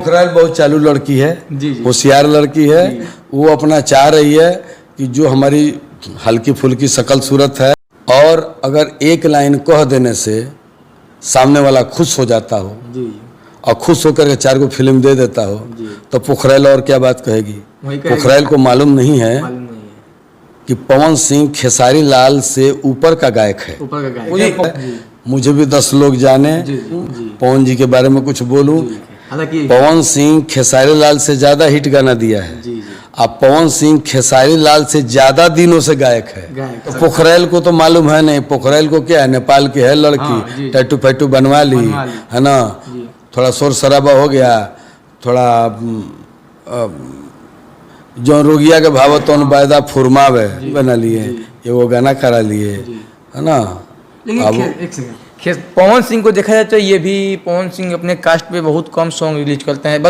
पोखराल बहुत चालू लड़की है, होशियार लड़की है। वो अपना चाह रही है कि जो हमारी हल्की फुल्की शकल सूरत है, और अगर एक लाइन कह देने से सामने वाला खुश हो जाता हो और खुश होकर के 4 फिल्म दे देता हो, तो पोखराल और क्या बात कहेगी। पोखराल को मालूम नहीं है कि पवन सिंह खेसारी लाल से ऊपर का गायक है। मुझे भी 10 लोग जाने, पवन जी के बारे में कुछ बोलूं। पवन सिंह खेसारी लाल से ज्यादा हिट गाना दिया है। अब पवन सिंह खेसारी लाल से ज्यादा दिनों से गायक है। तो पोखराल को तो मालूम है नहीं। पोखराल को क्या है, नेपाल की है लड़की, टैटू फैटू बनवा ली है ना, थोड़ा शोर शराबा हो गया, थोड़ा जो रोगिया के भावतौन वायदा फुरमावे बना लिए, ये वो गाना करा लिए है ना। लेकिन पवन सिंह को देखा जाए तो ये भी पवन सिंह अपने कास्ट पे बहुत कम सॉन्ग रिलीज करते हैं।